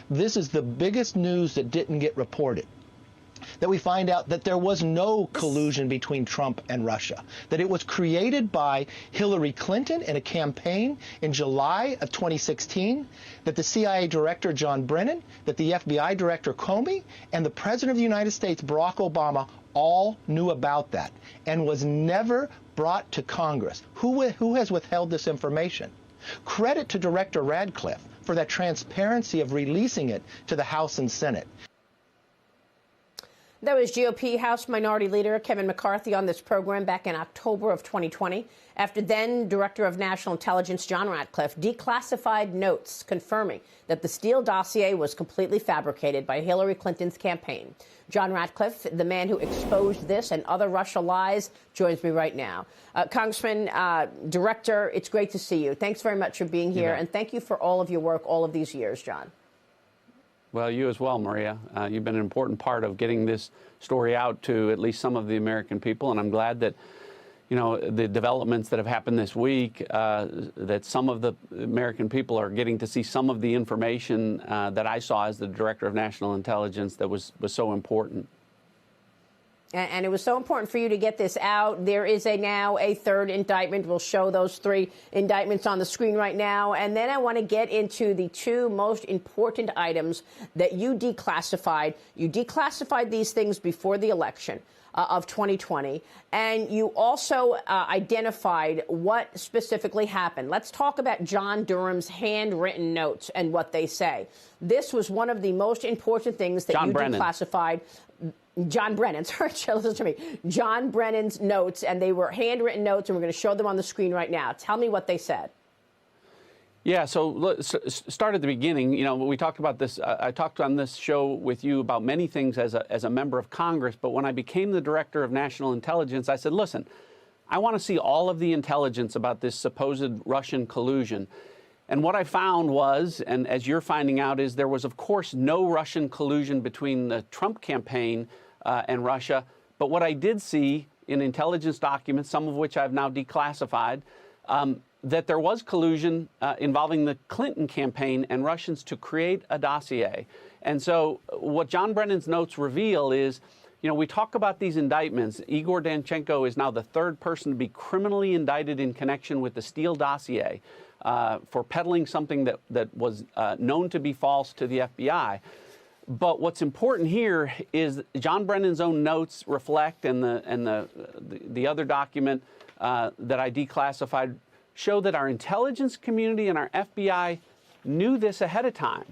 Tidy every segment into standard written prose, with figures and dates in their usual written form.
this is the biggest news that didn't get reported. That we find out that there was no collusion between Trump and Russia, that it was created by Hillary Clinton in a campaign in July of 2016, that the CIA director, John Brennan, that the FBI director, Comey, and the President of the United States, Barack Obama, all knew about that and was never brought to Congress. Who has withheld this information? Credit to Director Ratcliffe for that transparency of releasing it to the House and Senate. That was GOP House Minority Leader Kevin McCarthy on this program back in October of 2020, after then Director of National Intelligence John Ratcliffe declassified notes confirming that the Steele dossier was completely fabricated by Hillary Clinton's campaign. John Ratcliffe, the man who exposed this and other Russia lies, joins me right now. Congressman, Director, it's great to see you. Thanks very much for being here, and thank you for all of your work all of these years, John. Well, you as well, Maria. You've been an important part of getting this story out to at least some of the American people, and I'm glad that, you know, the developments that have happened this week, that some of the American people are getting to see some of the information that I saw as the Director of National Intelligence that was so important. And it was so important for you to get this out. There is now a third indictment. We'll show those three indictments on the screen right now. And then I want to get into the two most important items that you declassified. You declassified these things before the election of 2020. And you also identified what specifically happened. Let's talk about John Durham's handwritten notes and what they say. This was one of the most important things that you declassified. John Brennan, sorry, listen to me. John Brennan's notes, and they were handwritten notes, and we're going to show them on the screen right now. Tell me what they said. Yeah, so let's start at the beginning. You know, we talked about this. I talked on this show with you about many things as a member of Congress, but when I became the Director of National Intelligence, I said, listen, I want to see all of the intelligence about this supposed Russian collusion. And what I found was, and as you're finding out, is there was, of course, no Russian collusion between the Trump campaign and Russia. But what I did see in intelligence documents, some of which I've now declassified, that there was collusion involving the Clinton campaign and Russians to create a dossier. And so what John Brennan's notes reveal is, you know, we talk about these indictments. Igor Danchenko is now the third person to be criminally indicted in connection with the Steele dossier for peddling something that was known to be false to the FBI. But what's important here is John Brennan's own notes reflect, and the other document that I declassified show that our intelligence community and our FBI knew this ahead of time,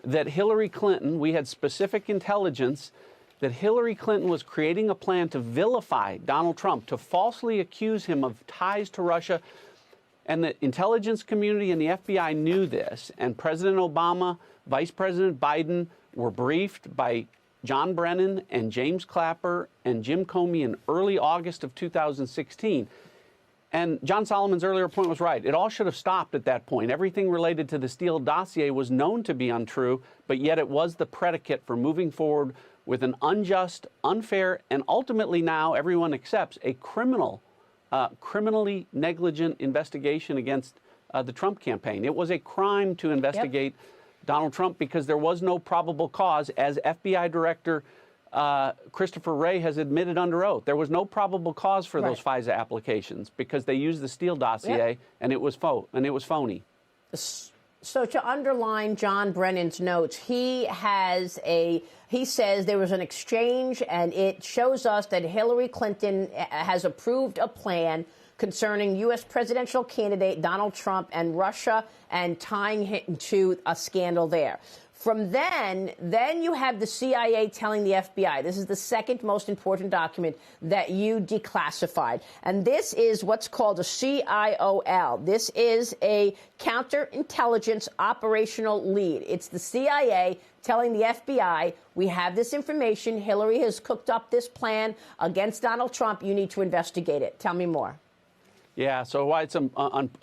that Hillary Clinton, we had specific intelligence that Hillary Clinton was creating a plan to vilify Donald Trump, to falsely accuse him of ties to Russia. And the intelligence community and the FBI knew this, and President Obama, Vice President Biden were briefed by John Brennan and James Clapper and Jim Comey in early August of 2016. And John Solomon's earlier point was right. It all should have stopped at that point. Everything related to the Steele dossier was known to be untrue, but yet it was the predicate for moving forward with an unjust, unfair, and ultimately now everyone accepts a criminally negligent investigation against the Trump campaign. It was a crime to investigate Donald Trump because there was no probable cause, as FBI Director Christopher Wray has admitted under oath. There was no probable cause for those FISA applications because they used the Steele dossier and it was phony. So to underline John Brennan's notes, he says there was an exchange, and it shows us that Hillary Clinton has approved a plan concerning U.S. presidential candidate Donald Trump and Russia and tying him to a scandal there. From then you have the CIA telling the FBI, this is the second most important document that you declassified. And this is what's called a CIOL. This is a counterintelligence operational lead. It's the CIA telling the FBI, we have this information. Hillary has cooked up this plan against Donald Trump. You need to investigate it. Tell me more. Yeah, so why it's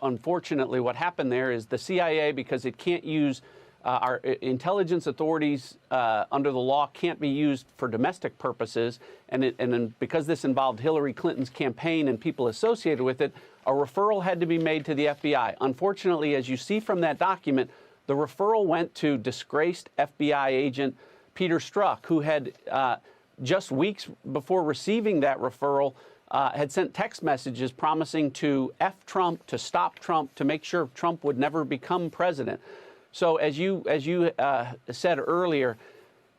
unfortunately what happened there is the CIA, because it can't use our intelligence authorities under the law can't be used for domestic purposes, and because this involved Hillary Clinton's campaign and people associated with it, a referral had to be made to the FBI. Unfortunately, as you see from that document, The referral went to disgraced FBI agent Peter Strzok, who had just weeks before receiving that referral had sent text messages promising to F Trump, to stop Trump, to make sure Trump would never become president. So as you said earlier,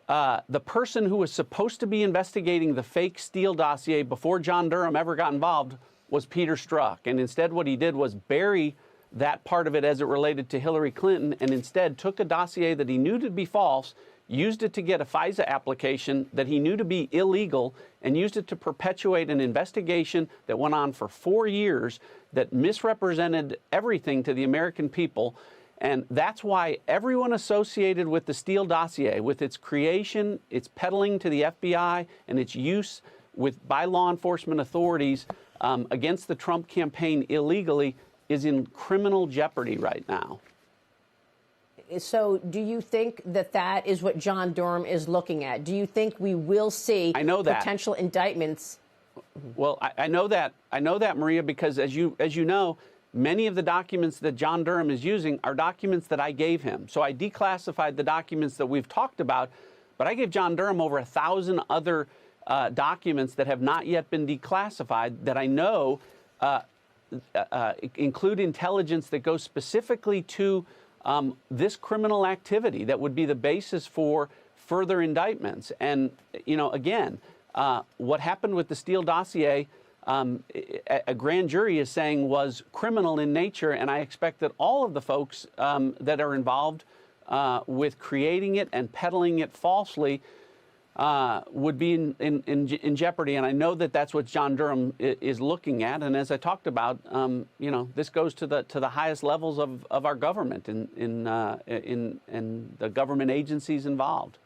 the person who was supposed to be investigating the fake Steele dossier before John Durham ever got involved was Peter Strzok. And instead what he did was bury that part of it as it related to Hillary Clinton, and instead took a dossier that he knew to be false, used it to get a FISA application that he knew to be illegal, and used it to perpetuate an investigation that went on for 4 years that misrepresented everything to the American people. And that's why everyone associated with the Steele dossier, with its creation, its peddling to the FBI, and its use by law enforcement authorities against the Trump campaign illegally, is in criminal jeopardy right now. So do you think that that is what John Durham is looking at? Do you think we will see potential indictments? Well, I know that. I know that, Maria, because as you know, many of the documents that John Durham is using are documents that I gave him. So I declassified the documents that we've talked about, but I gave John Durham over 1,000 other documents that have not yet been declassified that I know include intelligence that goes specifically to this criminal activity that would be the basis for further indictments. And, you know, again, what happened with the Steele dossier, a grand jury is saying was criminal in nature, and I expect that all of the folks that are involved with creating it and peddling it falsely would be in jeopardy. And I know that that's what John Durham is looking at. And as I talked about, you know, this goes to the highest levels of our government and the government agencies involved.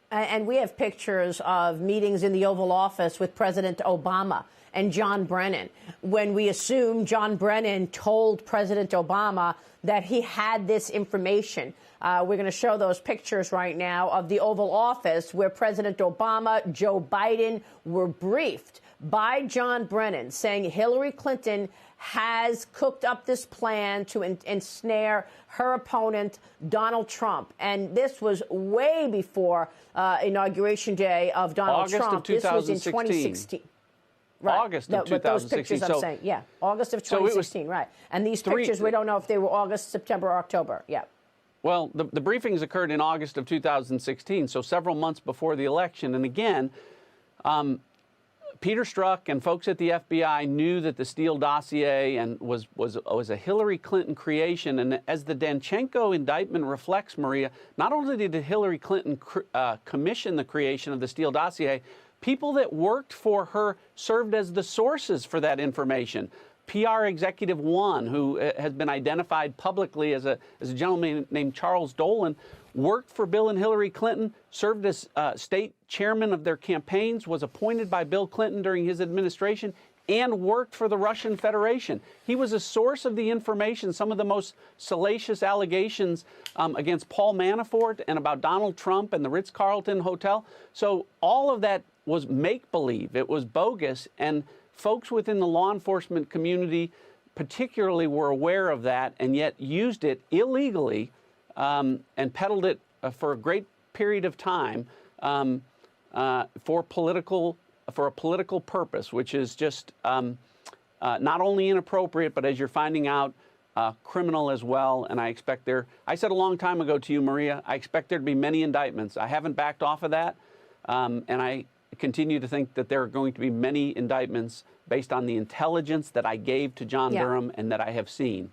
And we have pictures of meetings in the Oval Office with President Obama and John Brennan, when we assume John Brennan told President Obama that he had this information. We're going to show those pictures right now of the Oval Office where President Obama, Joe Biden were briefed by John Brennan saying Hillary Clinton has cooked up this plan to ensnare her opponent, Donald Trump. And this was way before Inauguration Day of Donald Trump. This was in 2016. Right. August of 2016. But those pictures I'm saying, yeah, August of 2016, right. And these pictures, we don't know if they were August, September, or October, yeah. Well, the briefings occurred in August of 2016, so several months before the election. And again, Peter Strzok and folks at the FBI knew that the Steele dossier and was a Hillary Clinton creation. And as the Danchenko indictment reflects, Maria, not only did Hillary Clinton commission the creation of the Steele dossier, people that worked for her served as the sources for that information. PR Executive 1, who has been identified publicly as a gentleman named Charles Dolan, worked for Bill and Hillary Clinton, served as state chairman of their campaigns, was appointed by Bill Clinton during his administration, and worked for the Russian Federation. He was a source of the information, some of the most salacious allegations against Paul Manafort and about Donald Trump and the Ritz-Carlton Hotel. So all of that was make-believe. It was bogus, and folks within the law enforcement community particularly were aware of that and yet used it illegally and peddled it for a great period of time for a political purpose, which is just not only inappropriate, but as you're finding out, criminal as well. And I expect I said a long time ago to you, Maria, I expect there to be many indictments. I haven't backed off of that, and I continue to think that there are going to be many indictments based on the intelligence that I gave to John Durham and that I have seen.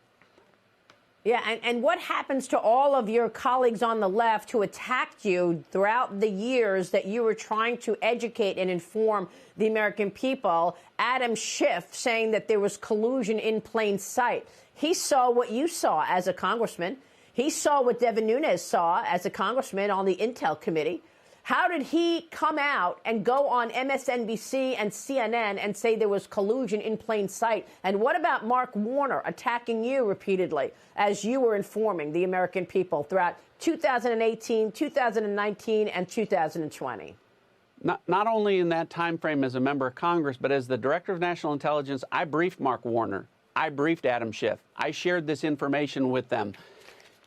Yeah, and what happens to all of your colleagues on the left who attacked you throughout the years that you were trying to educate and inform the American people? Adam Schiff saying that there was collusion in plain sight. He saw what you saw as a congressman. He saw what Devin Nunes saw as a congressman on the Intel Committee. How did he come out and go on MSNBC and CNN and say there was collusion in plain sight? And what about Mark Warner attacking you repeatedly as you were informing the American people throughout 2018, 2019, and 2020? Not only in that time frame as a member of Congress, but as the Director of National Intelligence, I briefed Mark Warner. I briefed Adam Schiff. I shared this information with them.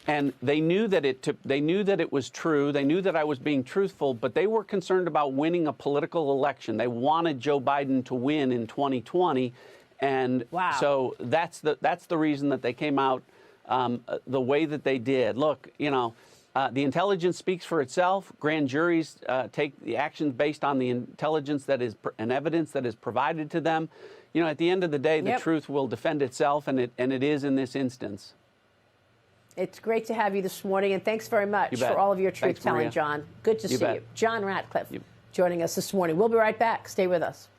And they knew that it was true. They knew that I was being truthful, but they were concerned about winning a political election. They wanted Joe Biden to win in 2020, and so that's the reason that they came out the way that they did. Look, the intelligence speaks for itself. Grand juries take the actions based on the intelligence that is and evidence that is provided to them. At the end of the day, the truth will defend itself, and it is in this instance. It's great to have you this morning, and thanks very much for all of your truth-telling, John. Good to see you. John Ratcliffe joining us this morning. We'll be right back. Stay with us.